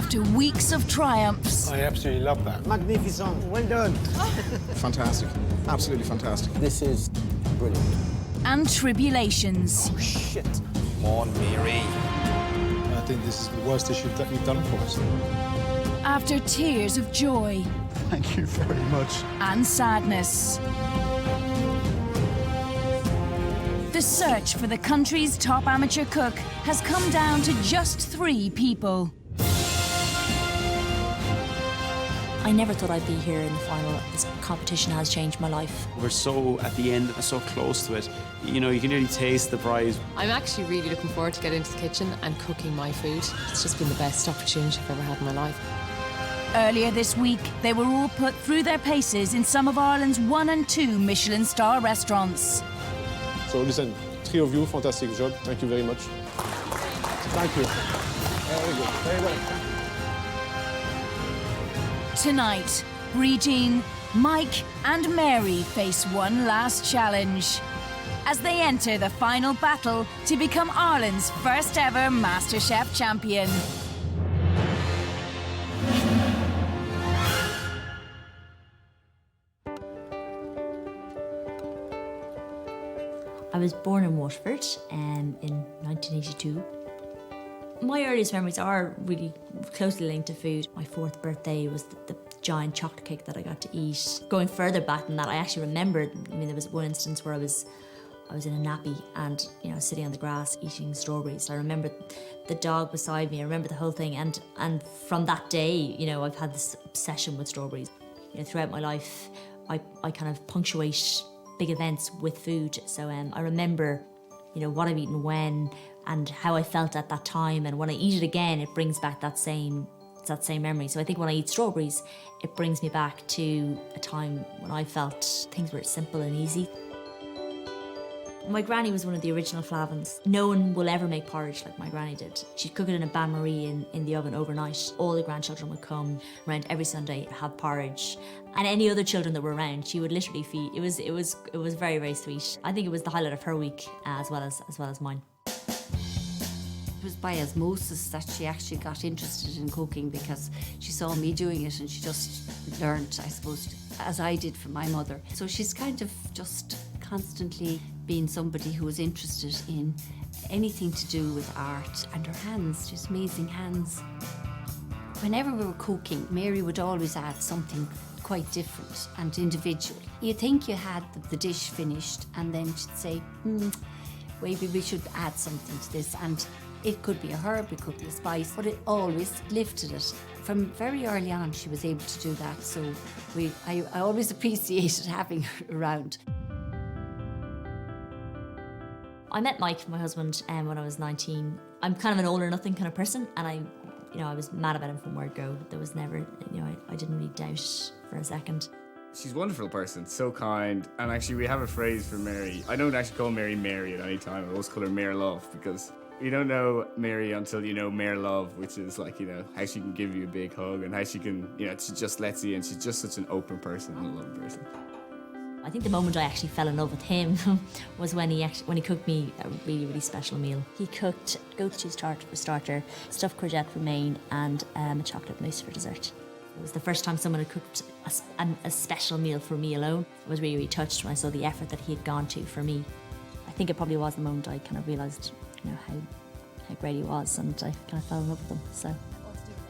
after weeks of triumphs. I absolutely love that. Magnificent. Well done. Fantastic. Absolutely fantastic. This is brilliant. And tribulations. Oh, shit. Come on, Mary. I think this is the worst issue that you've done for us. After tears of joy. Thank you very much. And sadness. The search for the country's top amateur cook has come down to just 3 people. I never thought I'd be here in the final. This competition has changed my life. We're so at the end, so close to it. You know, you can nearly taste the prize. I'm actually really looking forward to getting into the kitchen and cooking my food. It's just been the best opportunity I've ever had in my life. Earlier this week, they were all put through their paces in some of Ireland's 1 and 2 Michelin star restaurants. So listen, 3 of you, fantastic job. Thank you very much. Thank you. Very good. Very well. Tonight, Regine, Mike and Mary face one last challenge as they enter the final battle to become Ireland's first ever MasterChef champion. I was born in Waterford in 1982. My earliest memories are really closely linked to food. My 4th birthday was the giant chocolate cake that I got to eat. Going further back than that, I actually remembered, there was one instance where I was in a nappy and, sitting on the grass eating strawberries. I remember the dog beside me, I remember the whole thing, and from that day, I've had this obsession with strawberries. Throughout my life, I kind of punctuate big events with food, so I remember, what I've eaten when, and how I felt at that time, and when I eat it again, it brings back that same memory. So I think when I eat strawberries, it brings me back to a time when I felt things were simple and easy. My granny was one of the original Flavins. No one will ever make porridge like my granny did. She'd cook it in a bain-marie in the oven overnight. All the grandchildren would come around every Sunday, have porridge. And any other children that were around, she would literally feed. It was very, very sweet. I think it was the highlight of her week as well as mine. It was by osmosis that she actually got interested in cooking, because she saw me doing it and she just learned, I suppose, as I did from my mother. So she's kind of just constantly been somebody who was interested in anything to do with art, and her hands, just amazing hands. Whenever we were cooking, Mary would always add something quite different and individual. You think you had the dish finished, and then she'd say, maybe we should add something to this, and it could be a herb, it could be a spice, but it always lifted it. From very early on, she was able to do that, so I always appreciated having her around. I met Mike, my husband, when I was 19. I'm kind of an all or nothing kind of person, and I was mad about him from word go. There was never, I didn't really doubt for a second. She's a wonderful person, so kind, and actually we have a phrase for Mary. I don't actually call Mary Mary at any time. I always call her Mare Love, because you don't know Mary until you know Mare Love, which is like, how she can give you a big hug and how she can, she just lets you in. She's just such an open person and a loving person. I think the moment I actually fell in love with him was when he cooked me a really, really special meal. He cooked goat cheese tart for starter, stuffed courgette romaine, and a chocolate mousse for dessert. It was the first time someone had cooked a special meal for me alone. I was really, really touched when I saw the effort that he had gone to for me. I think it probably was the moment I kind of realised, how great he was, and I kind of fell in love with him. So.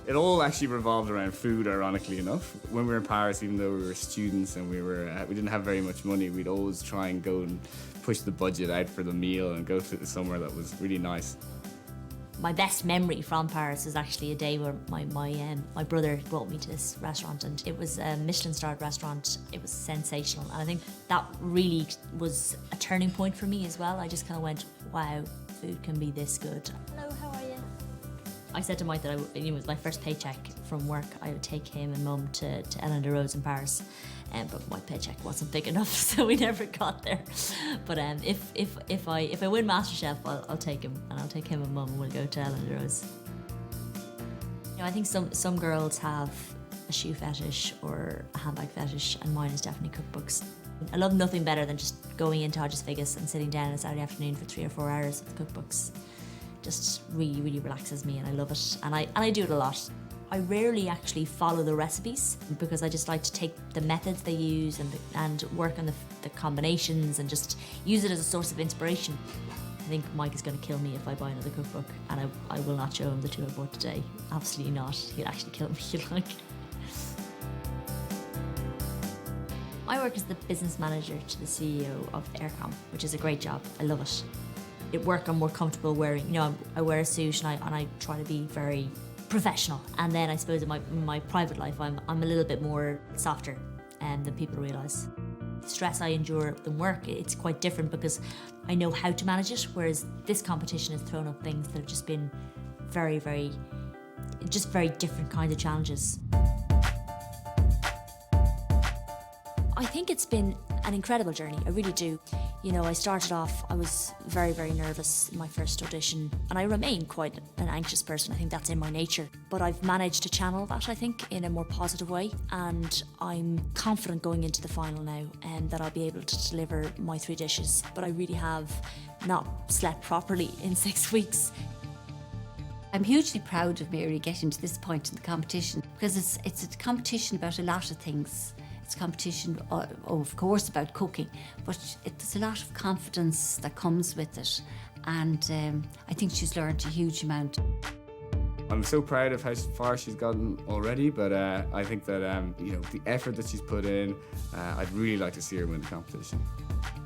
It all actually revolved around food, ironically enough. When we were in Paris, even though we were students and we didn't have very much money, we'd always try and go and push the budget out for the meal and go to somewhere that was really nice. My best memory from Paris was actually a day where my brother brought me to this restaurant, and it was a Michelin-starred restaurant. It was sensational, and I think that really was a turning point for me as well. I just kind of went, wow, food can be this good. Hello, how are you? I said to Mike that it was my first paycheck from work. I would take him and Mum to Ellen de Rose in Paris, but my paycheck wasn't big enough, so we never got there. But if I win MasterChef, I'll take him, and I'll take him and Mum, and we'll go to Ellen de Rose. I think some girls have a shoe fetish or a handbag fetish, and mine is definitely cookbooks. I love nothing better than just going into Hodges Figgis and sitting down on a Saturday afternoon for 3 or 4 hours with cookbooks. Just really, really relaxes me, and I love it, and I do it a lot. I rarely actually follow the recipes because I just like to take the methods they use and work on the combinations and just use it as a source of inspiration. I think Mike is going to kill me if I buy another cookbook, and I will not show him the two I bought today. Absolutely not. He'll actually kill me. I work as the business manager to the CEO of Aircom, which is a great job. I love it. At work, I'm more comfortable wearing, I wear a suit and I try to be very professional. And then I suppose in my private life, I'm a little bit more softer than people realise. The stress I endure in work, it's quite different because I know how to manage it, whereas this competition has thrown up things that have just been very, very different kinds of challenges. I think it's been an incredible journey, I really do. I started off, I was very, very nervous in my first audition, and I remain quite an anxious person. I think that's in my nature. But I've managed to channel that, I think, in a more positive way, and I'm confident going into the final now and that I'll be able to deliver my 3 dishes. But I really have not slept properly in 6 weeks. I'm hugely proud of Mary getting to this point in the competition because it's a competition about a lot of things. It's a competition, of course, about cooking, but there's a lot of confidence that comes with it, and I think she's learned a huge amount. I'm so proud of how far she's gotten already, but I think that the effort that she's put in, I'd really like to see her win the competition.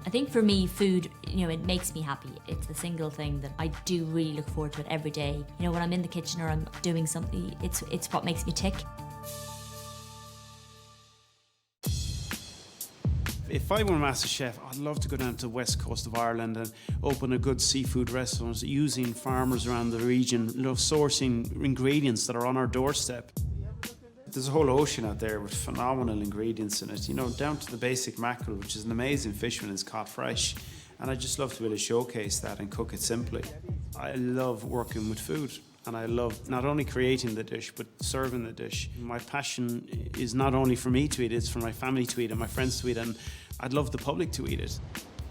I think for me, food, it makes me happy. It's the single thing that I do really look forward to it every day. When I'm in the kitchen or I'm doing something, it's what makes me tick. If I were MasterChef, I'd love to go down to the west coast of Ireland and open a good seafood restaurant using farmers around the region, sourcing ingredients that are on our doorstep. There's a whole ocean out there with phenomenal ingredients in it, down to the basic mackerel, which is an amazing fish when it's caught fresh. And I just love to be able to showcase that and cook it simply. I love working with food. And I love not only creating the dish, but serving the dish. My passion is not only for me to eat, it's for my family to eat and my friends to eat, and I'd love the public to eat it.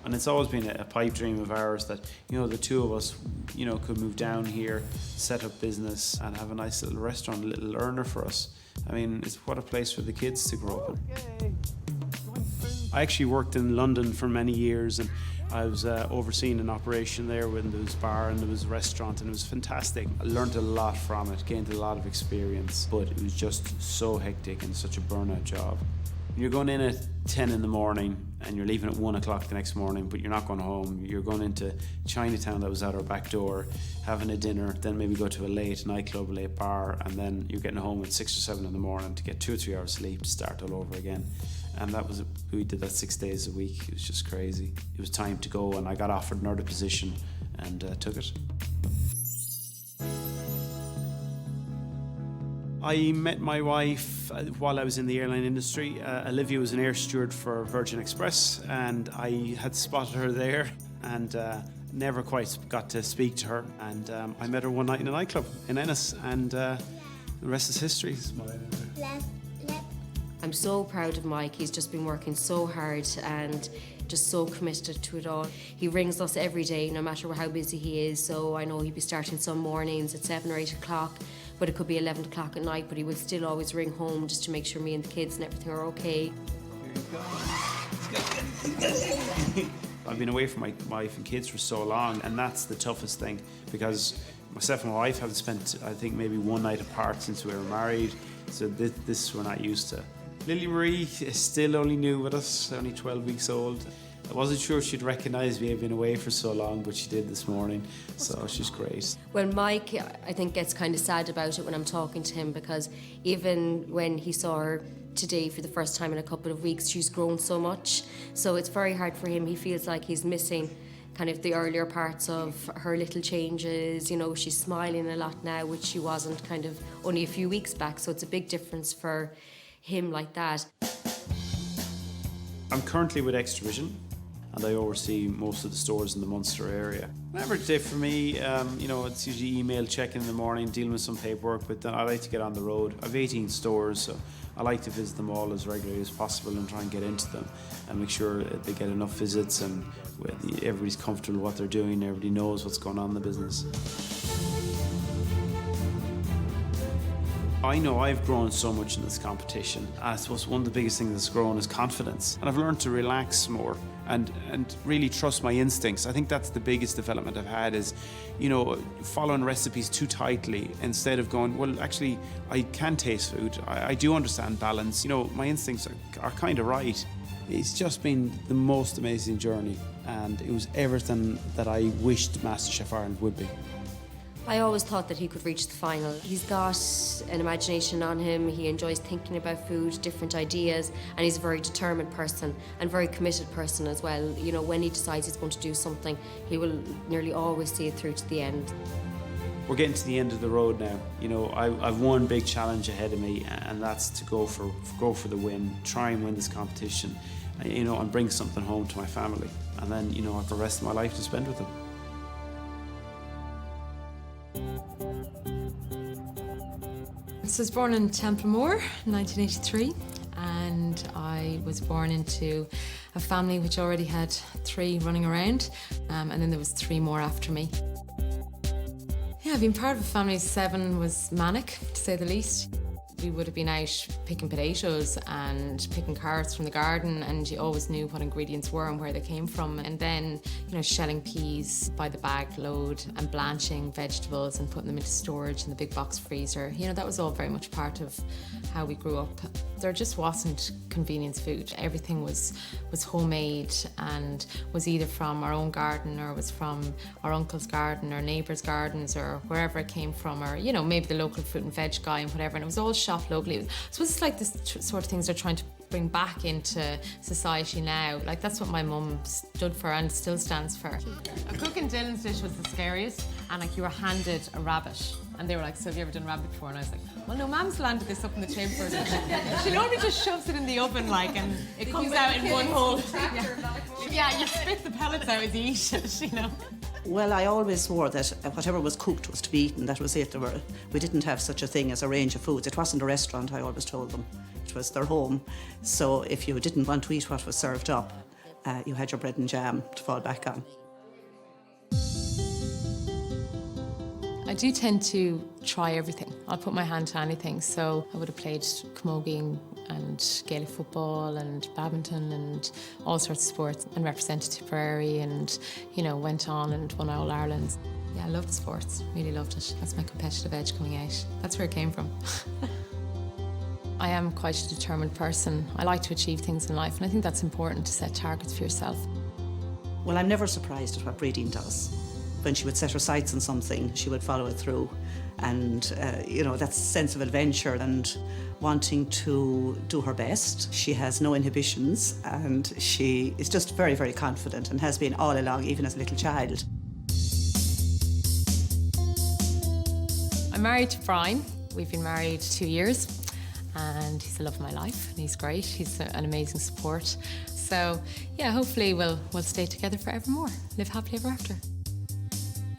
And it's always been a pipe dream of ours that, the two of us, could move down here, set up business and have a nice little restaurant, a little earner for us. I mean, what a place for the kids to grow up in. I actually worked in London for many years, and I was overseeing an operation there when there was bar and there was a restaurant, and it was fantastic. I learned a lot from it, gained a lot of experience, but it was just so hectic and such a burnout job. You're going in at 10 in the morning and you're leaving at 1 o'clock the next morning, but you're not going home. You're going into Chinatown that was at our back door, having a dinner, then maybe go to a late nightclub, a late bar, and then you're getting home at 6 or 7 in the morning to get 2 or 3 hours sleep to start all over again. And we did that 6 days a week. It was just crazy. It was time to go, and I got offered another position and took it. I met my wife while I was in the airline industry. Olivia was an air steward for Virgin Express, and I had spotted her there and never quite got to speak to her. And I met her one night in a nightclub in Ennis, and the rest is history. I'm so proud of Mike. He's just been working so hard and just so committed to it all. He rings us every day, no matter how busy he is. So I know he'd be starting some mornings at 7 or 8 o'clock, but it could be 11 o'clock at night, but he would still always ring home just to make sure me and the kids and everything are okay. I've been away from my wife and kids for so long, and that's the toughest thing, because myself and my wife have spent, I think, maybe one night apart since we were married, so this we're not used to. Lily Marie is still only new with us, only 12 weeks old. I wasn't sure she'd recognise me. I've been away for so long, but she did this morning, so she's great. Well, Mike, I think, gets kind of sad about it when I'm talking to him, because even when he saw her today for the first time in a couple of weeks, she's grown so much. So it's very hard for him. He feels like he's missing kind of the earlier parts of her little changes. She's smiling a lot now, which she wasn't kind of only a few weeks back. So it's a big difference for him like that. I'm currently with Extravision, and I oversee most of the stores in the Munster area. An average day for me, it's usually email checking in the morning, dealing with some paperwork, but then I like to get on the road. I have 18 stores, so I like to visit them all as regularly as possible and try and get into them and make sure they get enough visits and everybody's comfortable with what they're doing, everybody knows what's going on in the business. I know I've grown so much in this competition. I suppose one of the biggest things that's grown is confidence. And I've learned to relax more and really trust my instincts. I think that's the biggest development I've had is, you know, following recipes too tightly instead of going, well, actually, I can taste food. I do understand balance. You know, my instincts are kind of right. It's just been the most amazing journey, and it was everything that I wished MasterChef Ireland would be. I always thought that he could reach the final. He's got an imagination on him, he enjoys thinking about food, different ideas, and he's a very determined person and very committed person as well. You know, when he decides he's going to do something, he will nearly always see it through to the end. We're getting to the end of the road now. You know, I've one big challenge ahead of me, and that's to go for the win, try and win this competition, you know, and bring something home to my family. And then, you know, I have the rest of my life to spend with them. So I was born in Templemore in 1983, and I was born into a family which already had 3 running around, and then there was 3 more after me. Yeah, being part of a family of 7 was manic, to say the least. We would have been out picking potatoes and picking carrots from the garden, and you always knew what ingredients were and where they came from. And then, you know, shelling peas by the bag load and blanching vegetables and putting them into storage in the big box freezer. You know, that was all very much part of how we grew up. There just wasn't convenience food. Everything was homemade and was either from our own garden or was from our uncle's garden or neighbours' gardens or wherever it came from, or, you know, maybe the local fruit and veg guy and whatever. And it was all shop locally. I suppose it's like this sort of things they're trying to bring back into society now. Like, that's what my mum stood for and still stands for. A cook in Dylan's dish was the scariest, and like you were handed a rabbit. And they were like, so have you ever done rabbit before? And I was like, well, no, Mam's landed this up in the chamber. She normally just shoves it in the oven, like, and it comes out in one hole. Yeah, you spit the pellets out as you eat it, you know. Well, I always swore that whatever was cooked was to be eaten. That was it. We didn't have such a thing as a range of foods. It wasn't a restaurant, I always told them. It was their home. So if you didn't want to eat what was served up, you had your bread and jam to fall back on. I do tend to try everything. I'll put my hand to anything. So I would have played camogie and Gaelic football and badminton and all sorts of sports, and represented Tipperary, and, you know, went on and won All Ireland. Yeah, I loved sports, really loved it. That's my competitive edge coming out. That's where it came from. I am quite a determined person. I like to achieve things in life, and I think that's important, to set targets for yourself. Well, I'm never surprised at what Bradeen does. When she would set her sights on something, she would follow it through. And, you know, that sense of adventure and wanting to do her best. She has no inhibitions, and she is just very, very confident, and has been all along, even as a little child. I'm married to Brian. We've been married 2 years, and he's the love of my life, and he's great. He's an amazing support. So, yeah, hopefully we'll stay together forevermore. Live happily ever after.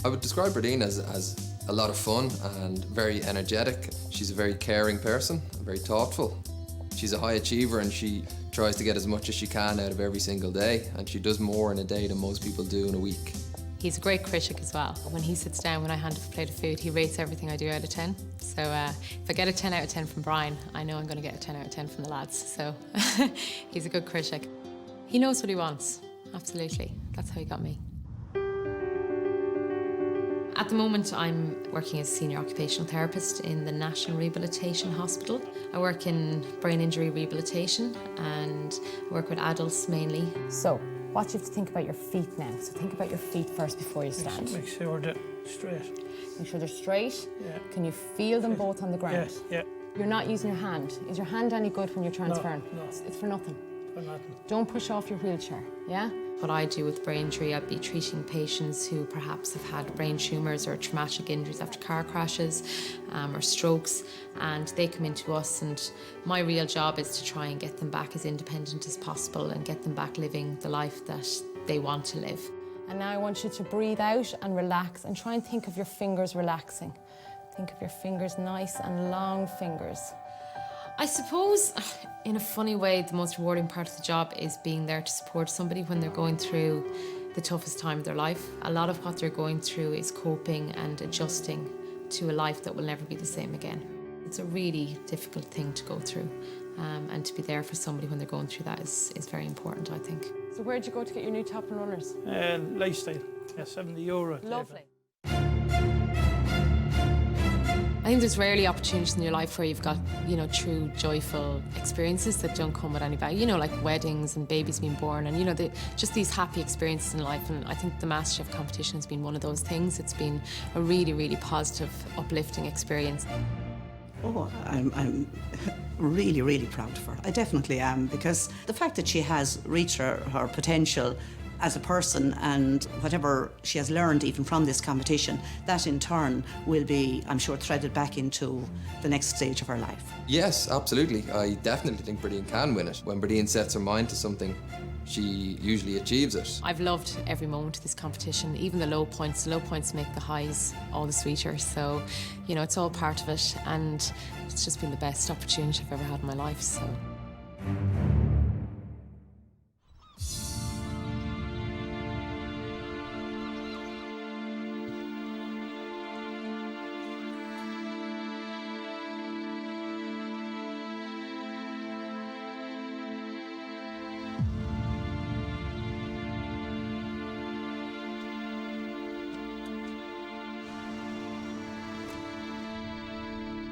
I would describe Bradeen as a lot of fun and very energetic. She's a very caring person, very thoughtful. She's a high achiever, and she tries to get as much as she can out of every single day, and she does more in a day than most people do in a week. He's a great critic as well. When he sits down, when I hand him a plate of food, he rates everything I do out of 10. So if I get a 10 out of 10 from Brian, I know I'm going to get a 10 out of 10 from the lads. So he's a good critic. He knows what he wants, absolutely. That's how he got me. At the moment, I'm working as a senior occupational therapist in the National Rehabilitation Hospital. I work in brain injury rehabilitation, and I work with adults mainly. So, what you have to think about your feet now. So think about your feet first before you stand. Make sure they're straight. Make sure they're straight. Yeah. Can you feel them both on the ground? Yes, yeah. You're not using your hand. Is your hand any good when you're transferring? No. It's for nothing. For nothing. Don't push off your wheelchair, yeah? What I do with brain injury, I'd be treating patients who perhaps have had brain tumours or traumatic injuries after car crashes or strokes, and they come into us, and my real job is to try and get them back as independent as possible and get them back living the life that they want to live. And now I want you to breathe out and relax, and try and think of your fingers relaxing. Think of your fingers, nice and long fingers. I suppose, in a funny way, the most rewarding part of the job is being there to support somebody when they're going through the toughest time of their life. A lot of what they're going through is coping and adjusting to a life that will never be the same again. It's a really difficult thing to go through, and to be there for somebody when they're going through that is very important, I think. So where'd you go to get your new top and runners? Lifestyle. Yeah, €70. Lovely. I think there's rarely opportunities in your life where you've got, you know, true joyful experiences that don't come with anybody. You know, like weddings and babies being born, and you know, just these happy experiences in life. And I think the MasterChef competition has been one of those things. It's been a really, really positive, uplifting experience. Oh, I'm really, really proud of her. I definitely am, because the fact that she has reached her potential as a person, and whatever she has learned even from this competition, that in turn will be, I'm sure, threaded back into the next stage of her life. Yes, absolutely. I definitely think Bradeen can win it. When Bradeen sets her mind to something, she usually achieves it. I've loved every moment of this competition, even the low points. The low points make the highs all the sweeter. So, you know, it's all part of it, and it's just been the best opportunity I've ever had in my life, so.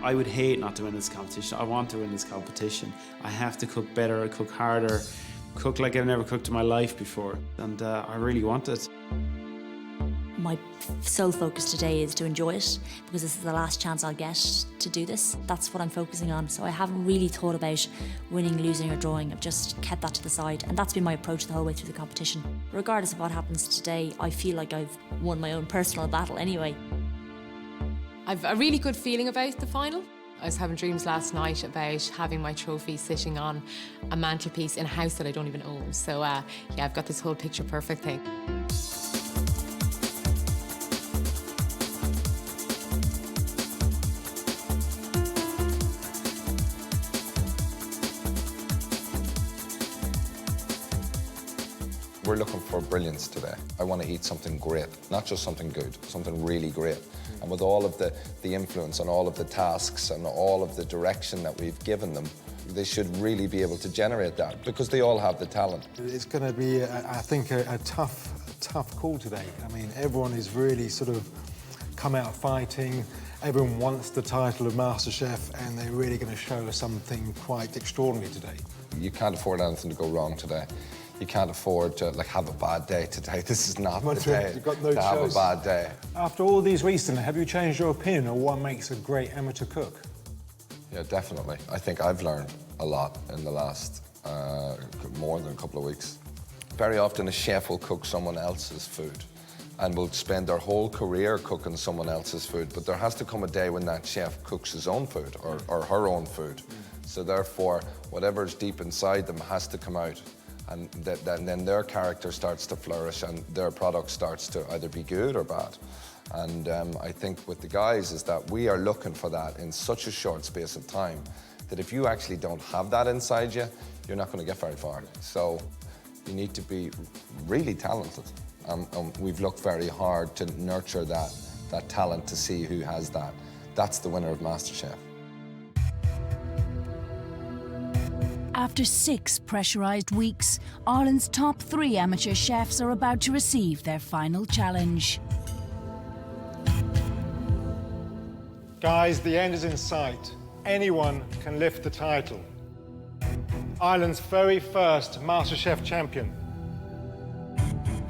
I would hate not to win this competition. I want to win this competition. I have to cook better, cook harder, cook like I've never cooked in my life before. And I really want it. My sole focus today is to enjoy it, because this is the last chance I'll get to do this. That's what I'm focusing on. So I haven't really thought about winning, losing or drawing. I've just kept that to the side, and that's been my approach the whole way through the competition. Regardless of what happens today, I feel like I've won my own personal battle anyway. I've a really good feeling about the final. I was having dreams last night about having my trophy sitting on a mantelpiece in a house that I don't even own. So yeah, I've got this whole picture perfect thing. We're looking for brilliance today. I want to eat something great, not just something good, something really great. And with all of the influence and all of the tasks and all of the direction that we've given them, they should really be able to generate that, because they all have the talent. It's going to be, I think, a tough call today. I mean, everyone is really sort of come out fighting. Everyone wants the title of MasterChef, and they're really going to show us something quite extraordinary today. You can't afford anything to go wrong today. You can't afford to have a bad day today. This is not the day You've got no to have a bad day. After all these recently, have you changed your opinion on what makes a great amateur cook? Yeah, definitely. I think I've learned a lot in the last more than a couple of weeks. Very often a chef will cook someone else's food and will spend their whole career cooking someone else's food, but there has to come a day when that chef cooks his own food or her own food. So therefore, whatever's deep inside them has to come out. And then their character starts to flourish and their product starts to either be good or bad. And I think with the guys is that we are looking for that in such a short space of time that if you actually don't have that inside you, you're not going to get very far. So you need to be really talented. We've looked very hard to nurture that talent to see who has that. That's the winner of MasterChef. After 6 pressurised weeks, Ireland's top 3 amateur chefs are about to receive their final challenge. Guys, the end is in sight. Anyone can lift the title. Ireland's very first MasterChef champion.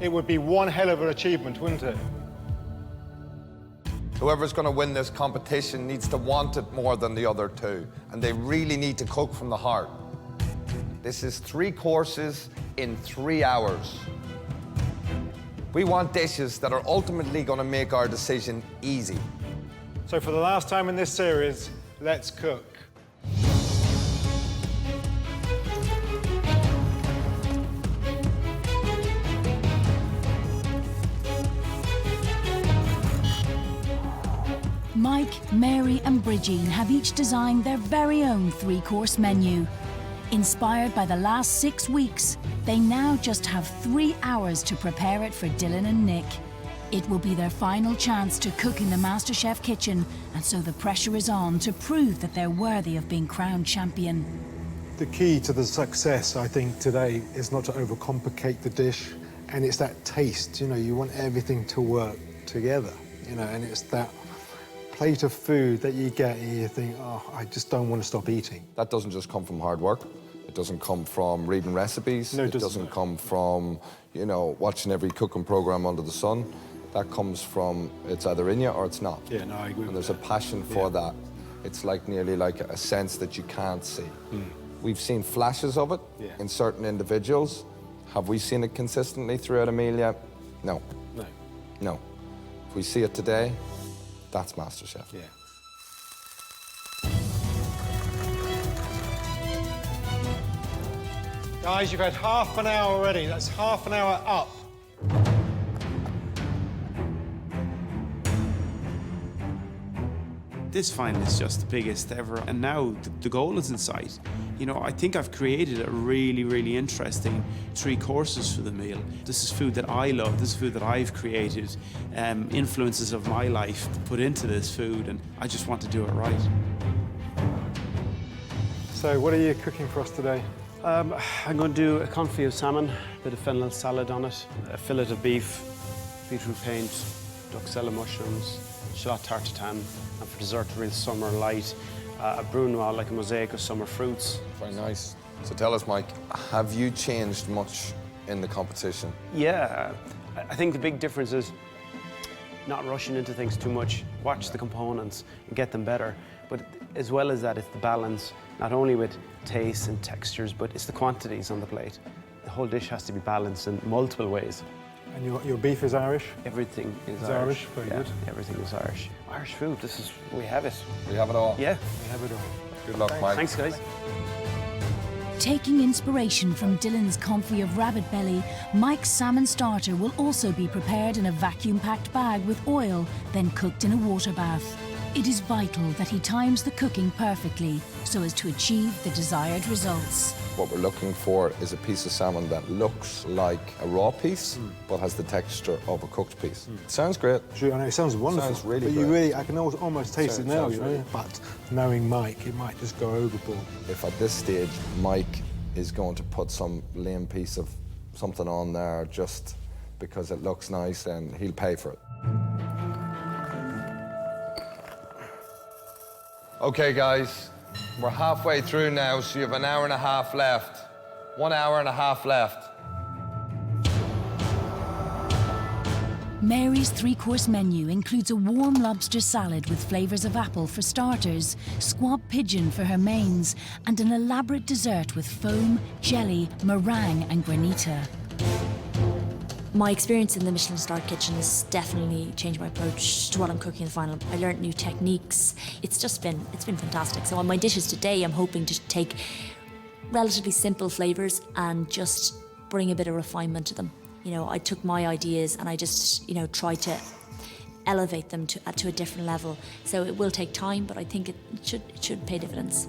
It would be one hell of an achievement, wouldn't it? Whoever's going to win this competition needs to want it more than the other two, and they really need to cook from the heart. This is 3 courses in 3 hours. We want dishes that are ultimately going to make our decision easy. So for the last time in this series, let's cook. Mike, Mary and Bridgeen have each designed their very own 3-course menu. Inspired by the last 6 weeks, they now just have 3 hours to prepare it for Dylan and Nick. It will be their final chance to cook in the MasterChef kitchen, and so the pressure is on to prove that they're worthy of being crowned champion. The key to the success, I think, today is not to overcomplicate the dish, and it's that taste. You know, you want everything to work together, you know, and it's that plate of food that you get and you think, oh, I just don't want to stop eating. That doesn't just come from hard work. It doesn't come from reading recipes. No, it doesn't come from, you know, watching every cooking program under the sun. That comes from, it's either in you or it's not. Yeah, no, I agree. And there's a passion for that. It's like nearly like a sense that you can't see. We've seen flashes of it in certain individuals. Have we seen it consistently throughout Amelia? No. No. No. If we see it today, that's MasterChef. Yeah. Guys, you've had half an hour already. That's half an hour up. This final is just the biggest ever, and now the goal is in sight. You know, I think I've created a really, really interesting 3 courses for the meal. This is food that I love, this is food that I've created, influences of my life put into this food, and I just want to do it right. So, what are you cooking for us today? I'm going to do a confit of salmon, a bit of fennel salad on it, a fillet of beef, beetroot paint, duxella mushrooms, shallot tartatan, and for dessert, a real summer light, a brunoise, like a mosaic of summer fruits. Very nice. So tell us, Mike, have you changed much in the competition? Yeah, I think the big difference is not rushing into things too much, watch the components and get them better. But as well as that, it's the balance, not only with tastes and textures, but it's the quantities on the plate. The whole dish has to be balanced in multiple ways. And your beef is Irish? Everything is It's Irish. Very yeah, good. Everything is Irish. Irish food, we have it. We have it all. Yeah. We have it all. Good luck, Mike. Thanks, guys. Taking inspiration from Dylan's confit of rabbit belly, Mike's salmon starter will also be prepared in a vacuum-packed bag with oil, then cooked in a water bath. It is vital that he times the cooking perfectly so as to achieve the desired results. What we're looking for is a piece of salmon that looks like a raw piece, but has the texture of a cooked piece. It sounds great. Sure, I know, it sounds wonderful. Sounds really but great. I can almost taste it now, Sounds you know. really- But knowing Mike, it might just go overboard. If at this stage Mike is going to put some lame piece of something on there just because it looks nice, then he'll pay for it. Okay, guys, we're halfway through now, so you have an hour and a half left. 1 hour and a half left. Mary's 3-course menu includes a warm lobster salad with flavours of apple for starters, squab pigeon for her mains, and an elaborate dessert with foam, jelly, meringue and granita. My experience in the Michelin-starred kitchen has definitely changed my approach to what I'm cooking in the final. I learned new techniques. It's been fantastic. So on my dishes today, I'm hoping to take relatively simple flavours and just bring a bit of refinement to them. You know, I took my ideas and I just, you know, tried to elevate them to a different level. So it will take time, but I think it should pay dividends.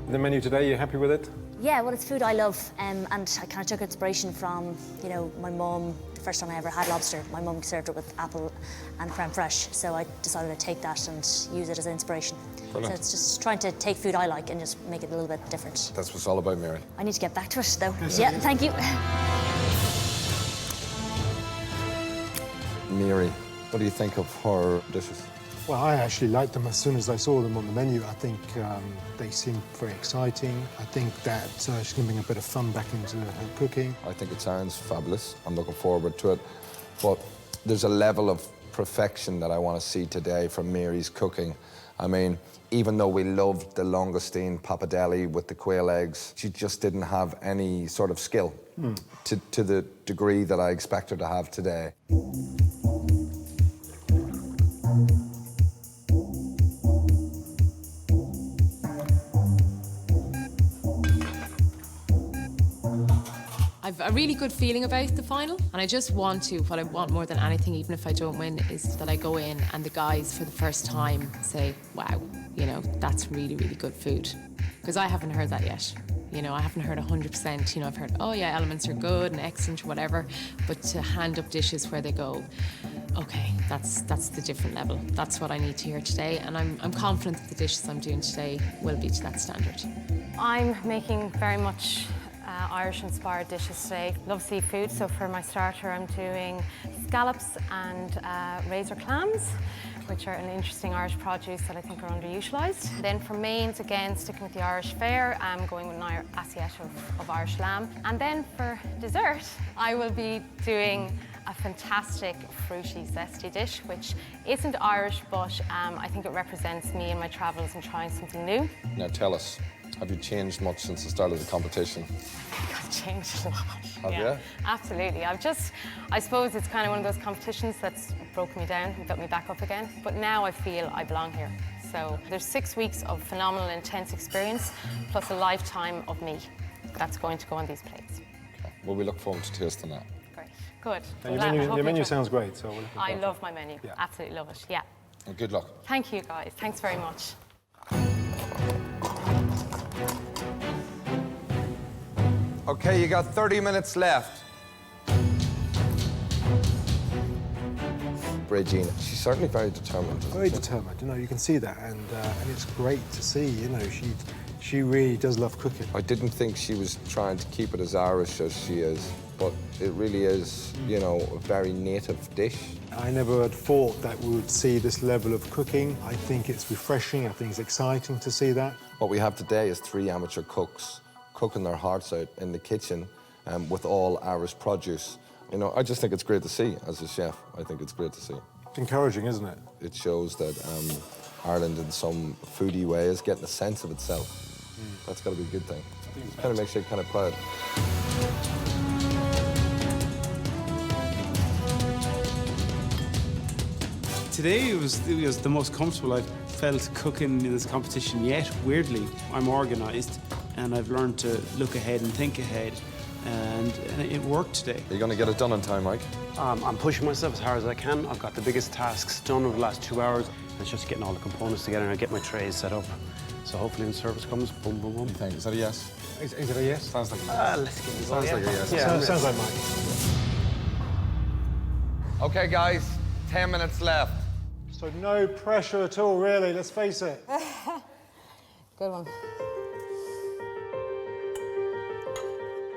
The menu today, you happy with it? Yeah, well, it's food I love, and I kind of took inspiration from, you know, my mum. The first time I ever had lobster, my mum served it with apple and creme fraiche, so I decided to take that and use it as inspiration. Brilliant. So it's just trying to take food I like and just make it a little bit different. That's what it's all about, Mary. I need to get back to it, though. Yeah, thank you. Mary, what do you think of her dishes? Well, I actually liked them as soon as I saw them on the menu. I think they seem very exciting. I think that she's going to bring a bit of fun back into her cooking. I think it sounds fabulous. I'm looking forward to it. But there's a level of perfection that I want to see today from Mary's cooking. I mean, even though we loved the langoustine pappardelle with the quail eggs, she just didn't have any sort of skill to the degree that I expect her to have today. I've a really good feeling about the final, and I just want to, what I want more than anything, even if I don't win, is that I go in and the guys for the first time say, wow, you know, that's really, really good food. Because I haven't heard that yet. You know, I haven't heard 100%. You know, I've heard, oh yeah, elements are good and excellent or whatever, but to hand up dishes where they go, okay, that's the different level. That's what I need to hear today, and I'm confident that the dishes I'm doing today will be to that standard. I'm making very much Irish-inspired dishes today. Love seafood, so for my starter I'm doing scallops and razor clams, which are an interesting Irish produce that I think are underutilised. Then for mains, again, sticking with the Irish fare, I'm going with an assiette of Irish lamb. And then for dessert, I will be doing a fantastic fruity zesty dish, which isn't Irish, but I think it represents me and my travels and trying something new. Now tell us, have you changed much since the start of the competition? I've changed a lot. Have you? Absolutely. I suppose it's kind of one of those competitions that's broken me down and got me back up again. But now I feel I belong here. So there's 6 weeks of phenomenal, intense experience, plus a lifetime of me that's going to go on these plates. Okay. Well, we look forward to tasting that. Great. Good. Your menu sounds great. So I love my menu. Yeah. Absolutely love it. Yeah. Well, good luck. Thank you, guys. Thanks very much. Okay, you got 30 minutes left. Regine, she's certainly very determined. Very determined, you know, you can see that, and it's great to see, you know, she really does love cooking. I didn't think she was trying to keep it as Irish as she is, but it really is, you know, a very native dish. I never had thought that we would see this level of cooking. I think it's refreshing, I think it's exciting to see that. What we have today is 3 amateur cooks cooking their hearts out in the kitchen with all Irish produce. You know, I just think it's great to see as a chef. I think it's great to see. It's encouraging, isn't it? It shows that Ireland, in some foodie way, is getting a sense of itself. That's got to be a good thing. It kind of makes you kind of proud. Today it was the most comfortable I've felt cooking in this competition yet, weirdly. I'm organised and I've learned to look ahead and think ahead, and it worked today. Are you going to get it done in time, Mike? I'm pushing myself as hard as I can. I've got the biggest tasks done over the last 2 hours. It's just getting all the components together and I get my trays set up. So hopefully when service comes, boom, boom, boom. Thank you. Is that a yes? Is it a yes? Sounds like a yes. Let's get it. Sounds like a yes. Yeah, sounds like Mike. Okay, guys, 10 minutes left. So no pressure at all, really, let's face it. Good one.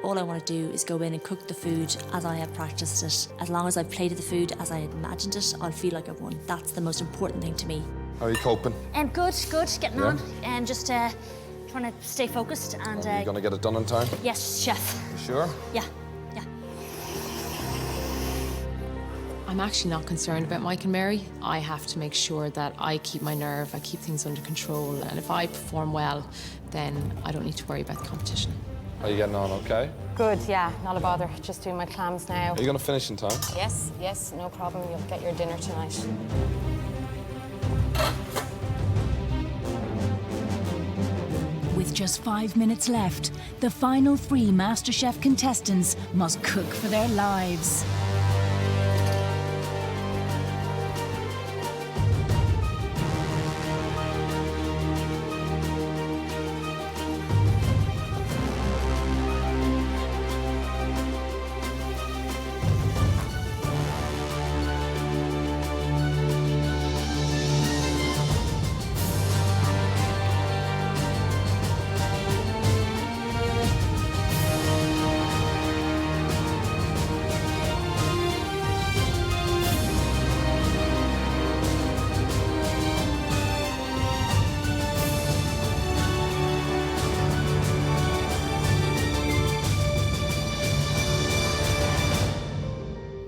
All I want to do is go in and cook the food as I have practiced it. As long as I've plated the food as I had imagined it, I'll feel like I've won. That's the most important thing to me. How are you coping? Good, getting on. And just trying to stay focused. And are you going to get it done in time? Yes, chef. You sure? Yeah. I'm actually not concerned about Mike and Mary. I have to make sure that I keep my nerve, I keep things under control, and if I perform well, then I don't need to worry about the competition. Are you getting on okay? Good, yeah, not a bother. Just doing my clams now. Are you going to finish in time? Yes, no problem. You'll get your dinner tonight. With just 5 minutes left, the final 3 MasterChef contestants must cook for their lives.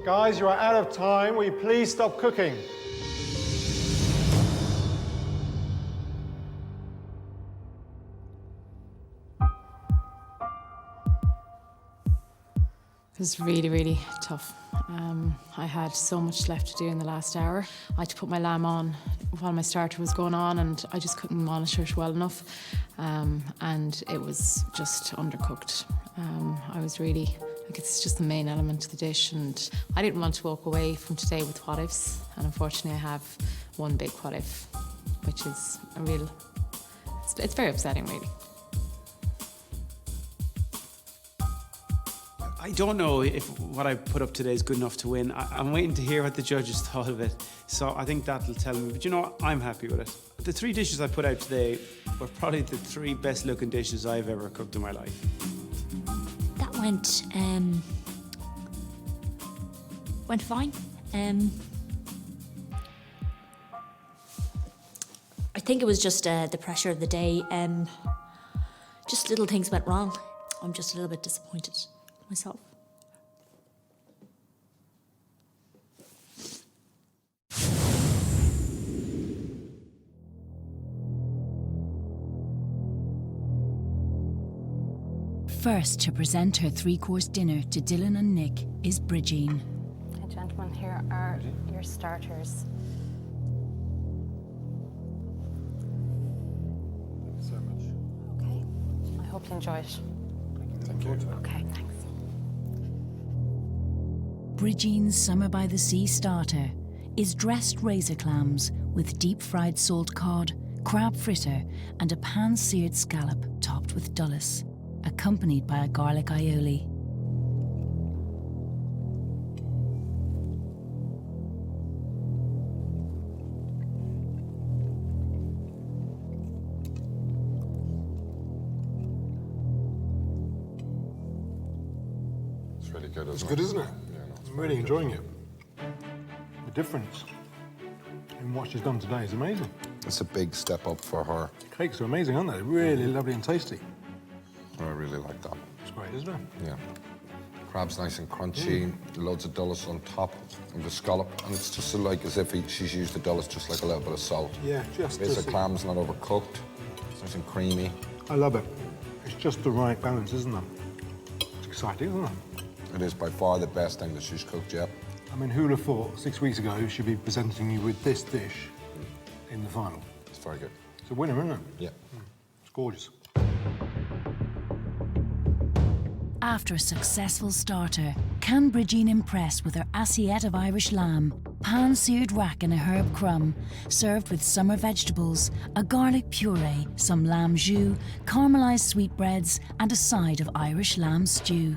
Guys, you are out of time. Will you please stop cooking? It was really, really tough. I had so much left to do in the last hour. I had to put my lamb on while my starter was going on, and I just couldn't monitor it well enough. And it was just undercooked. I was really, it's just the main element of the dish, and I didn't want to walk away from today with what ifs, and unfortunately I have one big what if, which is a real, it's very upsetting really. I don't know if what I put up today is good enough to win. I'm waiting to hear what the judges thought of it. So I think that'll tell me. But you know what? I'm happy with it. The 3 dishes I put out today were probably the 3 best looking dishes I've ever cooked in my life. That went fine. I think it was just the pressure of the day. Just little things went wrong. I'm just a little bit disappointed myself. First to present her 3-course dinner to Dylan and Nick is Bridgeen. Okay, gentlemen, here are your starters. Thank you so much. Okay, I hope you enjoy it. Thank you. Okay, thanks. Bridgeen's Summer by the Sea starter is dressed razor clams with deep-fried salt cod, crab fritter and a pan-seared scallop topped with dullis, accompanied by a garlic aioli. It's really good, It's good, isn't it? Yeah, no, it's I'm really enjoying it. The difference in what she's done today is amazing. It's a big step up for her. The cakes are amazing, aren't they? Really lovely and tasty. I really like that. It's great, isn't it? Yeah. Crab's nice and crunchy, loads of dullis on top of the scallop, and it's just like as if she's used the dullis just like a little bit of salt. Yeah, just Bits of clams not overcooked, it's nice and creamy. I love it. It's just the right balance, isn't it? It's exciting, isn't it? It is by far the best thing that she's cooked yet. I mean, who'd have thought 6 weeks ago she'd be presenting you with this dish in the final? It's very good. It's a winner, isn't it? Yeah. It's gorgeous. After a successful starter, can Bridgeen impress with her assiette of Irish lamb, pan-seared rack in a herb crumb, served with summer vegetables, a garlic puree, some lamb jus, caramelised sweetbreads and a side of Irish lamb stew?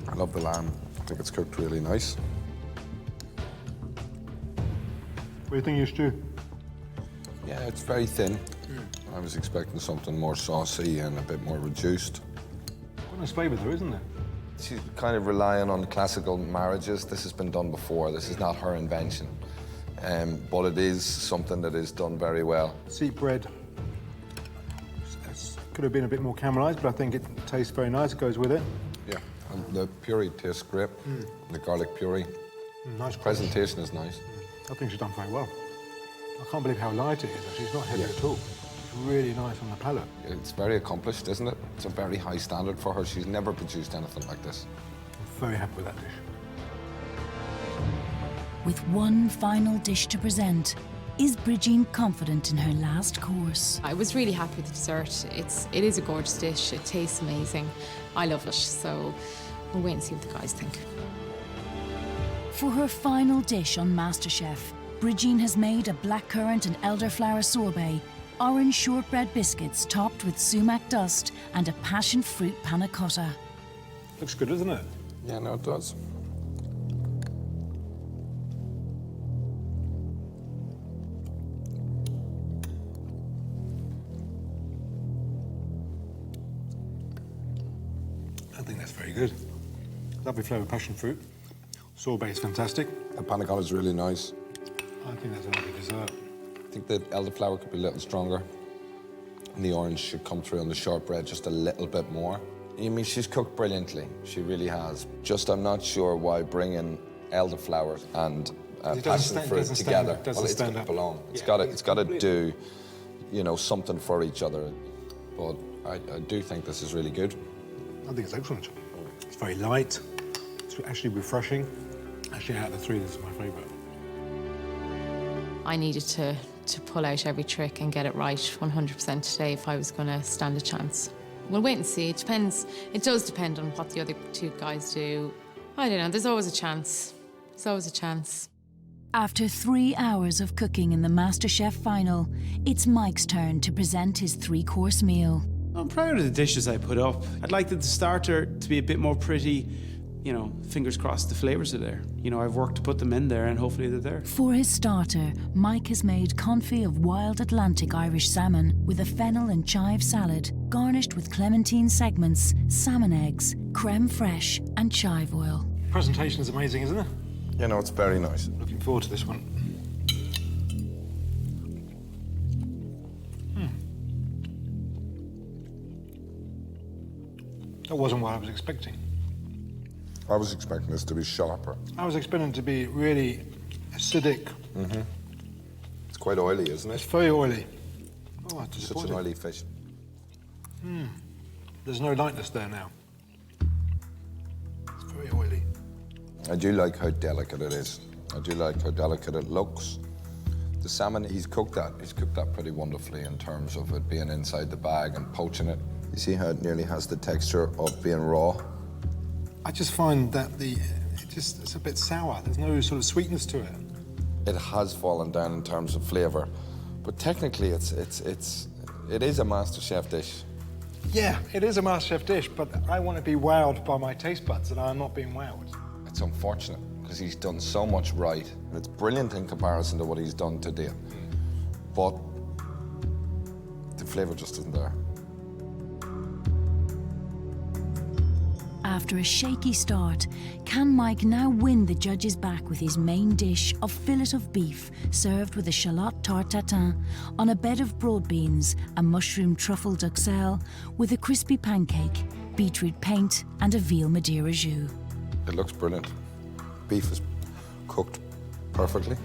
I love the lamb. I think it's cooked really nice. What do you think of your stew? Yeah, it's very thin. I was expecting something more saucy and a bit more reduced. Quite nice flavour though, isn't it? She's kind of relying on classical marriages. This has been done before. This is not her invention. But it is something that is done very well. Seat bread. Could have been a bit more caramelised, but I think it tastes very nice. It goes with it. Yeah, and the puree tastes great. The garlic puree. Nice presentation is nice. I think she's done very well. I can't believe how light it is, actually. It's not heavy at all. It's really nice on the palate. It's very accomplished, isn't it? It's a very high standard for her. She's never produced anything like this. I'm very happy with that dish. With one final dish to present, is Bridgeen confident in her last course? I was really happy with the dessert. It is a gorgeous dish. It tastes amazing. I love it. So we'll wait and see what the guys think. For her final dish on MasterChef, Bridgeen has made a blackcurrant and elderflower sorbet, orange shortbread biscuits topped with sumac dust, and a passion fruit panna cotta. Looks good, doesn't it? Yeah, no, it does. I think that's very good. Lovely flavour of passion fruit. Sorbet is fantastic. The panna cotta is really nice. I think that's a lovely dessert. I think the elderflower could be a little stronger. And the orange should come through on the shortbread just a little bit more. I mean, she's cooked brilliantly. She really has. Just, I'm not sure why bringing elderflower and passion fruit together. Well, it's got to belong. It's got to do, you know, something for each other. But I do think this is really good. I think it's excellent. It's very light. It's actually refreshing. Actually, out of the three, this is my favourite. I needed to pull out every trick and get it right 100% today if I was going to stand a chance. We'll wait and see. It depends. It does depend on what the other two guys do. I don't know. There's always a chance. There's always a chance. After 3 hours of cooking in the MasterChef Final, it's Mike's turn to present his 3-course meal. I'm proud of the dishes I put up. I'd like the starter to be a bit more pretty. You know, fingers crossed the flavours are there. You know, I've worked to put them in there and hopefully they're there. For his starter, Mike has made confit of wild Atlantic Irish salmon with a fennel and chive salad, garnished with clementine segments, salmon eggs, creme fraiche and chive oil. Presentation is amazing, isn't it? You know, it's very nice. Looking forward to this one. That wasn't what I was expecting. I was expecting this to be sharper. I was expecting it to be really acidic. Mm-hmm. It's quite oily, isn't it? It's very oily. Oh, it's such an oily fish. There's no lightness there now. It's very oily. I do like how delicate it is. I do like how delicate it looks. The salmon, he's cooked that pretty wonderfully in terms of it being inside the bag and poaching it. You see how it nearly has the texture of being raw? I just find that it's a bit sour. There's no sort of sweetness to it. It has fallen down in terms of flavour, but technically it is a MasterChef dish. Yeah, it is a MasterChef dish, but I want to be wowed by my taste buds, and I'm not being wowed. It's unfortunate because he's done so much right, and it's brilliant in comparison to what he's done to date. But the flavour just isn't there. After a shaky start, can Mike now win the judges back with his main dish of fillet of beef served with a shallot tarte tatin on a bed of broad beans, a mushroom truffle duxelle with a crispy pancake, beetroot paint and a veal Madeira jus. It looks brilliant. Beef is cooked perfectly.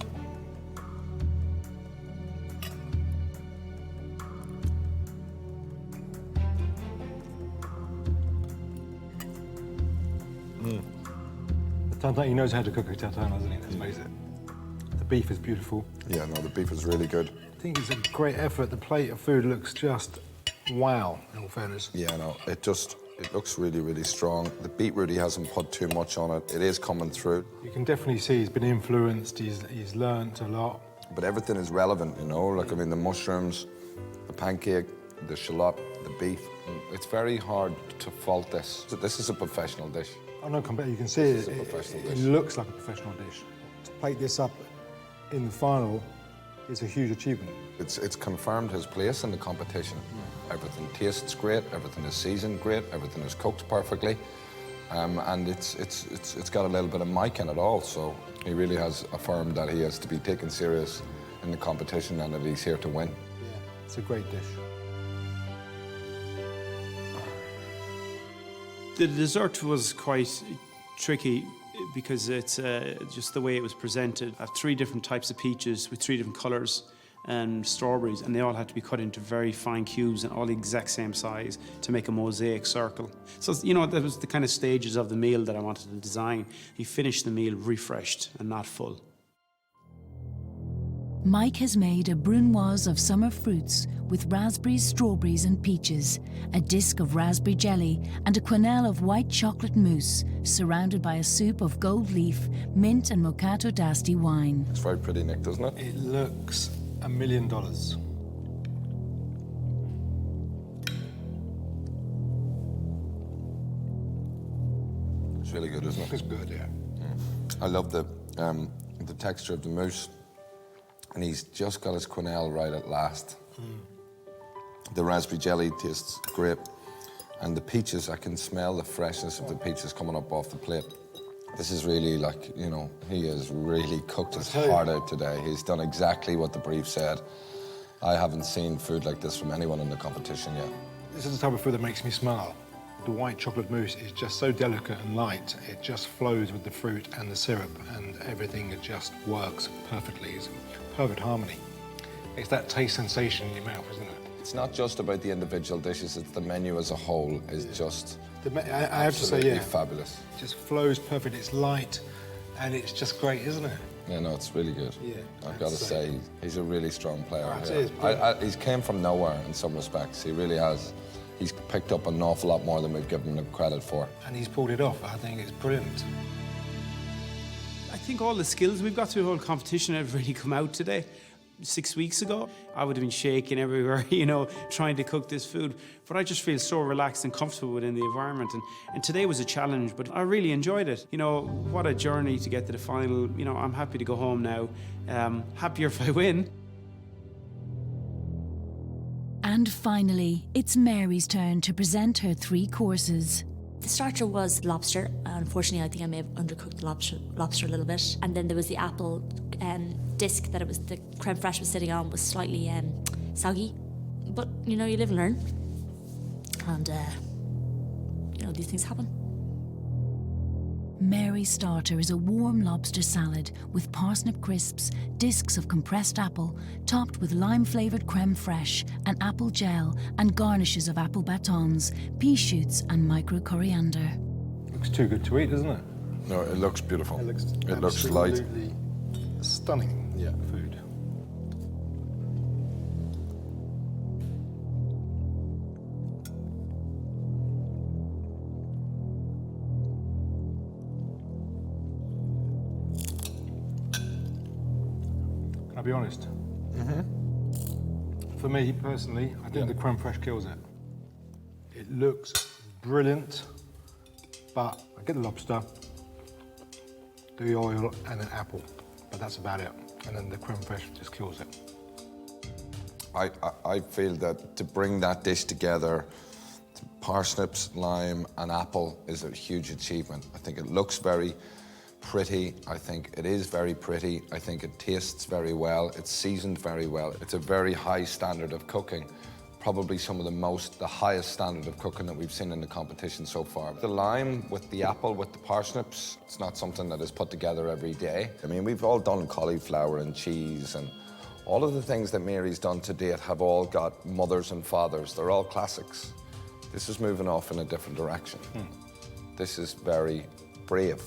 He knows how to cook a tartare, doesn't he? Let's face it. The beef is beautiful. Yeah, no, the beef is really good. I think it's a great effort. The plate of food looks just wow, in all fairness. Yeah, no, it looks really, really strong. The beetroot, he hasn't put too much on it. It is coming through. You can definitely see he's been influenced, he's learnt a lot. But everything is relevant, you know? Like, I mean, the mushrooms, the pancake, the shallot, the beef. It's very hard to fault this. This is a professional dish. Oh, no, you can see it looks like a professional dish. To plate this up in the final is a huge achievement. It's confirmed his place in the competition. Everything tastes great, everything is seasoned great, everything is cooked perfectly, and it's got a little bit of Mike in it all, so he really has affirmed that he has to be taken serious in the competition and that he's here to win. Yeah, it's a great dish. The dessert was quite tricky because it's just the way it was presented. I have 3 different types of peaches with 3 different colours and strawberries, and they all had to be cut into very fine cubes and all the exact same size to make a mosaic circle. So, you know, that was the kind of stages of the meal that I wanted to design. He finished the meal refreshed and not full. Mike has made a brunoise of summer fruits with raspberries, strawberries and peaches, a disc of raspberry jelly and a quenelle of white chocolate mousse, surrounded by a soup of gold leaf, mint and Moscato d'Asti wine. It's very pretty, Nick, doesn't it? It looks $1 million. It's really good, isn't it? It's good, yeah. I love the texture of the mousse. And he's just got his quenelle right at last. The raspberry jelly tastes great. And the peaches, I can smell the freshness of the peaches coming up off the plate. This is really like, you know, he has really cooked his heart out today. He's done exactly what the brief said. I haven't seen food like this from anyone in the competition yet. This is the type of food that makes me smile. The white chocolate mousse is just so delicate and light. It just flows with the fruit and the syrup, and everything, it just works perfectly. It's perfect harmony. It's that taste sensation in your mouth, isn't it? It's not just about the individual dishes, it's the menu as a whole is just I have to say, yeah, fabulous. It just flows perfect, it's light, and it's just great, isn't it? Yeah, no, it's really good. Yeah, I've got to say, he's a really strong player. He's came from nowhere in some respects, he really has. He's picked up an awful lot more than we've given him credit for. And he's pulled it off. I think it's brilliant. I think all the skills we've got through the whole competition have really come out today. 6 weeks ago, I would have been shaking everywhere, you know, trying to cook this food. But I just feel so relaxed and comfortable within the environment. And today was a challenge, but I really enjoyed it. You know, what a journey to get to the final. You know, I'm happy to go home now. Happier if I win. And finally, it's Mary's turn to present her 3 courses. The starter was lobster. Unfortunately, I think I may have undercooked the lobster a little bit. And then there was the apple disc that the creme fraiche was sitting on was slightly soggy. But, you know, you live and learn. And, you know, these things happen. Mary's starter is a warm lobster salad with parsnip crisps, discs of compressed apple, topped with lime-flavoured creme fraiche and apple gel, and garnishes of apple batons, pea shoots and micro coriander. Looks too good to eat, doesn't it? No, it looks beautiful. It looks light. Absolutely stunning food. Can I be honest? For me, personally, I think the creme fraiche kills it. It looks brilliant, but I get the lobster, the oil, and an apple, but that's about it. And then the creme fraiche just kills it. I feel that to bring that dish together, parsnips, lime, and apple is a huge achievement. I think it looks very pretty. I think it is very pretty. I think it tastes very well. It's seasoned very well. It's a very high standard of cooking. Probably some of the highest standard of cooking that we've seen in the competition so far. The lime with the apple, with the parsnips, it's not something that is put together every day. I mean, we've all done cauliflower and cheese, and all of the things that Mary's done to date have all got mothers and fathers. They're all classics. This is moving off in a different direction. This is very brave.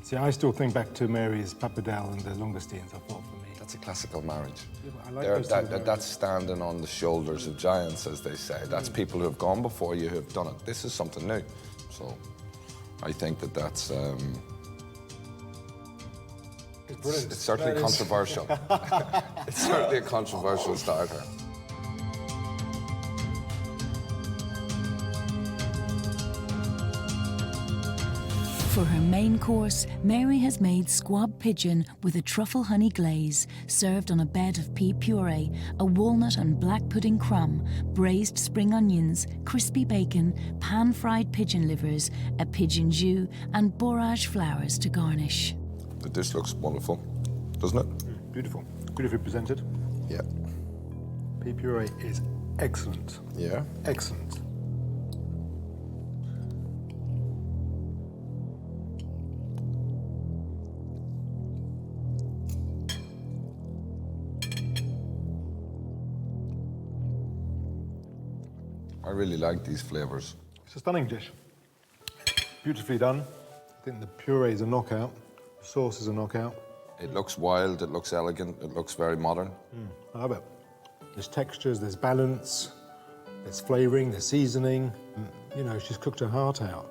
See, I still think back to Mary's pappardelle and the langoustines. I thought for me. That's a classical marriage. Yeah, I like That's standing on the shoulders of giants, as they say. That's people who have gone before you who have done it. This is something new. So I think that's... It's certainly controversial. It's certainly a controversial starter. For her main course, Mary has made squab pigeon with a truffle honey glaze, served on a bed of pea puree, a walnut and black pudding crumb, braised spring onions, crispy bacon, pan-fried pigeon livers, a pigeon jus, and borage flowers to garnish. The dish looks wonderful, doesn't it? Beautiful. Beautifully presented. Yeah. Pea puree is excellent. Yeah? Excellent. I really like these flavours. It's a stunning dish. Beautifully done. I think the puree is a knockout. The sauce is a knockout. It looks wild, it looks elegant, it looks very modern. I love it. There's textures, there's balance, there's flavouring, there's seasoning. You know, she's cooked her heart out.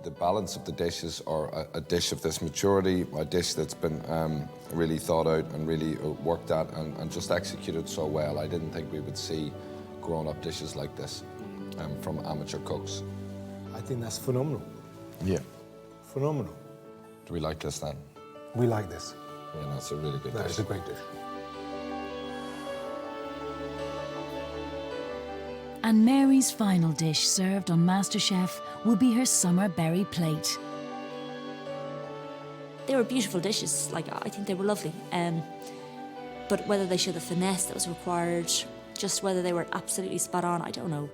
The balance of the dishes are a dish of this maturity, a dish that's been really thought out and really worked at and just executed so well. I didn't think we would see grown-up dishes like this from amateur cooks. I think that's phenomenal. Yeah. Phenomenal. Do we like this then? We like this. Yeah, that's a really good dish. It's a great dish. And Mary's final dish, served on MasterChef, will be her summer berry plate. They were beautiful dishes, like, I think they were lovely. But whether they showed the finesse that was required, just whether they were absolutely spot on, I don't know.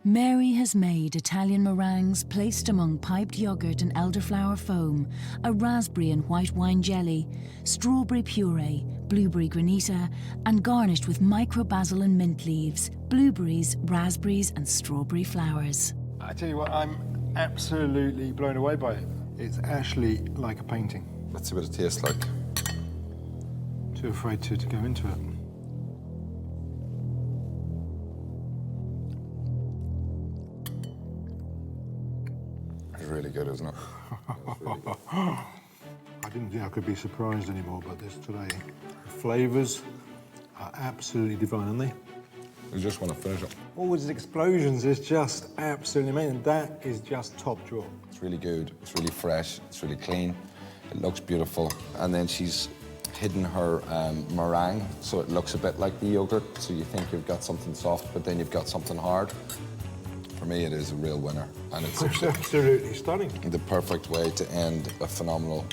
Mary has made Italian meringues placed among piped yoghurt and elderflower foam, a raspberry and white wine jelly, strawberry puree, blueberry granita, and garnished with micro basil and mint leaves, blueberries, raspberries, and strawberry flowers. I tell you what, I'm absolutely blown away by it. It's actually like a painting. Let's see what it tastes like. Too afraid to go into it. really good, isn't it? I didn't think I could be surprised anymore by this today. The flavours are absolutely divine, aren't they? You just want to finish it. All these explosions is just absolutely amazing. That is just top draw. It's really good, it's really fresh, it's really clean, it looks beautiful. And then she's hidden her meringue, so it looks a bit like the yogurt, so you think you've got something soft, but then you've got something hard. For me, it is a real winner. And it's absolutely stunning. The perfect way to end a phenomenal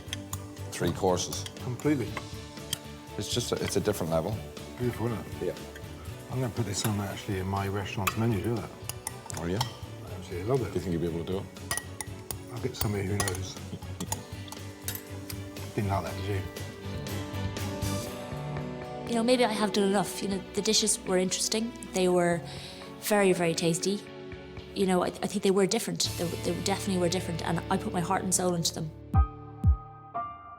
3 courses. Completely. It's just, it's a different level. Beautiful, isn't it? Yeah. I'm going to put this on actually in my restaurant's menu, do that. Oh, yeah? I absolutely love it. Do you think you'll be able to do it? I'll get somebody who knows. Didn't like that, did you? You know, maybe I have done enough. You know, the dishes were interesting. They were very, very tasty. You know, I think they were different. They definitely were different, and I put my heart and soul into them.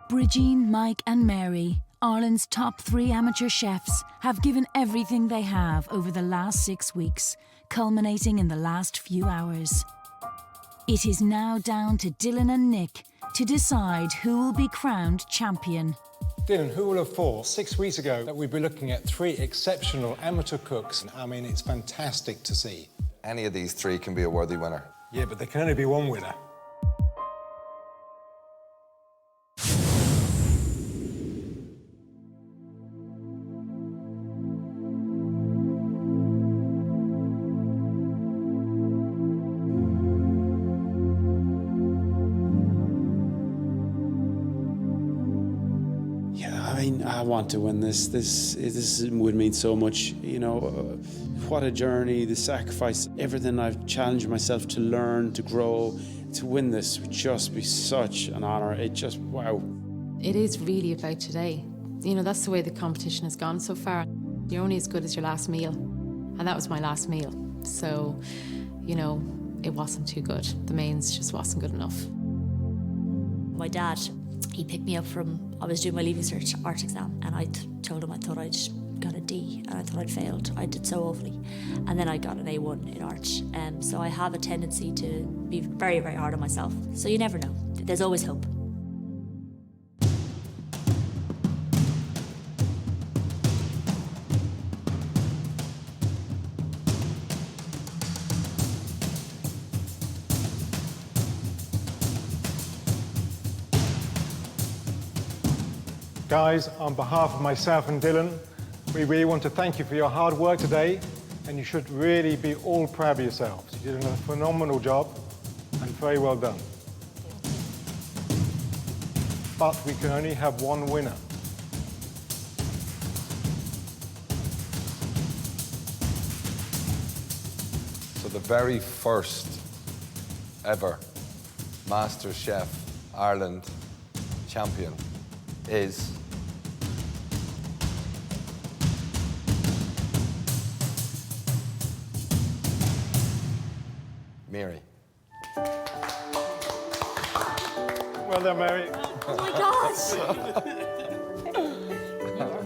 Bridgeen, Mike and Mary, Ireland's top 3 amateur chefs, have given everything they have over the last 6 weeks, culminating in the last few hours. It is now down to Dylan and Nick to decide who will be crowned champion. Dylan, who would have thought 6 weeks ago that we'd be looking at 3 exceptional amateur cooks? I mean, it's fantastic to see. Any of these 3 can be a worthy winner. Yeah, but there can only be one winner. I want to win this. This would mean so much. You know, what a journey, the sacrifice, everything I've challenged myself to learn, to grow. To win this would just be such an honour. It just, wow. It is really about today. You know, that's the way the competition has gone so far. You're only as good as your last meal. And that was my last meal. So, you know, it wasn't too good. The mains just wasn't good enough. My dad, he picked me up from, I was doing my Leaving Cert art exam, and I told him I thought I'd got a D, and I thought I'd failed. I did so awfully. And then I got an A1 in art. So I have a tendency to be very, very hard on myself. So you never know. There's always hope. Guys, on behalf of myself and Dylan, we really want to thank you for your hard work today, and you should really be all proud of yourselves. You did a phenomenal job, and very well done. But we can only have one winner. So the very first ever MasterChef Ireland champion is Mary. Well done, Mary. Oh my gosh!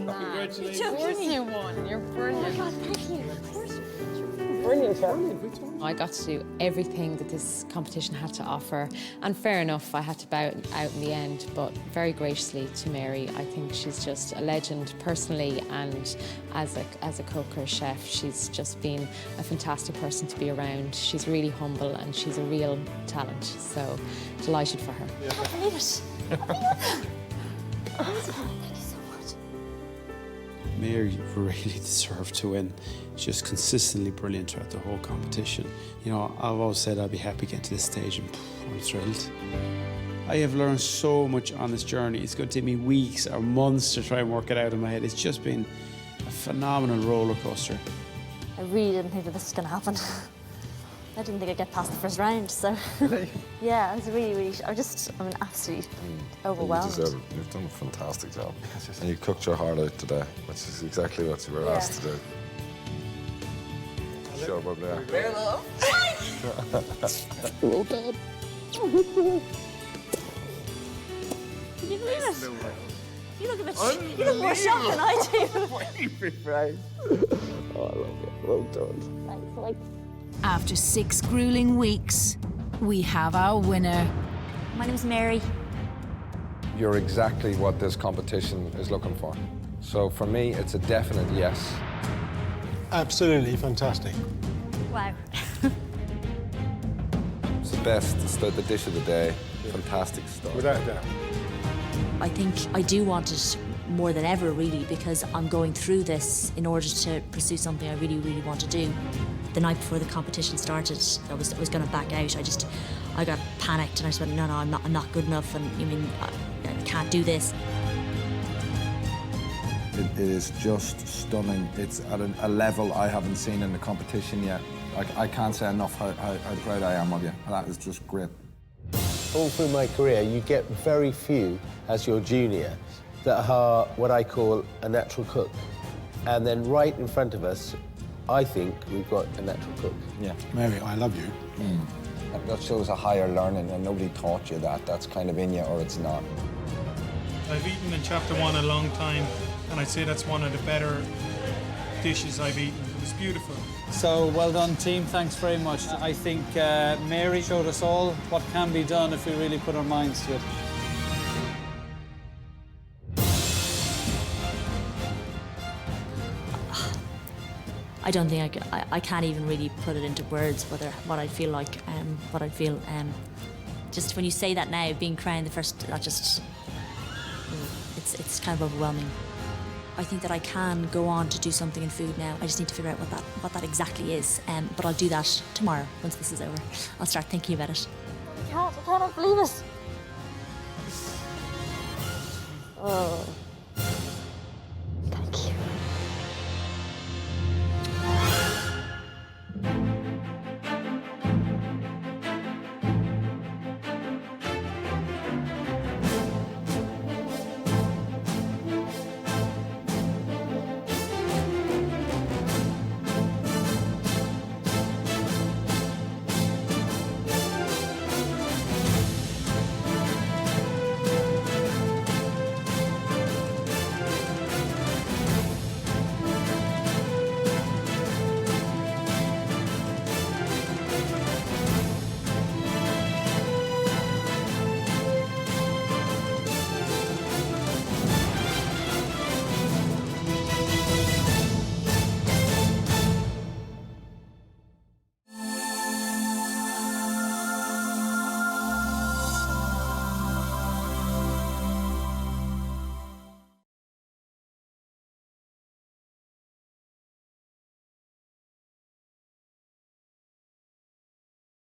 Congratulations. Of course you won. You're brilliant. Oh my God, thank you. Brilliant. I got to do everything that this competition had to offer, and fair enough, I had to bow out in the end, but very graciously to Mary. I think she's just a legend personally, and as a cook or chef, she's just been a fantastic person to be around. She's really humble and she's a real talent, so delighted for her. I can't believe it. Thank you so much. Mary really deserved to win. Just consistently brilliant throughout the whole competition. You know, I've always said I'd be happy getting to this stage, and I'm thrilled. I have learned so much on this journey. It's going to take me weeks or months to try and work it out in my head. It's just been a phenomenal roller coaster. I really didn't think that this was going to happen. I didn't think I'd get past the first round, so... Really? Yeah, I was really, I'm absolutely overwhelmed. You deserve it. You've done a fantastic job. And you cooked your heart out today, which is exactly what you were asked to do. Sure, Bob, there. Fair love. Well done. Can you believe it? You look a bit... You look more shocked than I do. Oh, I love you. Well done. Thanks, like... After 6 gruelling weeks, we have our winner. My name's Mary. You're exactly what this competition is looking for. So for me, it's a definite yes. Absolutely fantastic. Wow. It's the best. It's the dish of the day. Fantastic stuff. Without a doubt. I think I do want it more than ever, really, because I'm going through this in order to pursue something I really, really want to do. The night before the competition started, I was going to back out. I got panicked and I just went, no, I'm not good enough, and I can't do this. It is just stunning. It's at a level I haven't seen in the competition yet. I can't say enough how proud I am of you. That is just great. All through my career, you get very few, as your junior, that are what I call a natural cook. And then right in front of us, I think we've got a natural cook. Yeah. Mary, I love you. That shows a higher learning, and nobody taught you that. That's kind of in you, or it's not. I've eaten in chapter 1 a long time, and I'd say that's one of the better dishes I've eaten. It was beautiful. So well done, team. Thanks very much. I think Mary showed us all what can be done if we really put our minds to it. I don't think I can't even really put it into words what I feel like, what I feel. Just when you say that now, being crowned the first, it's kind of overwhelming. I think that I can go on to do something in food now. I just need to figure out what that exactly is. But I'll do that tomorrow once this is over. I'll start thinking about it. I cannot believe it. Oh.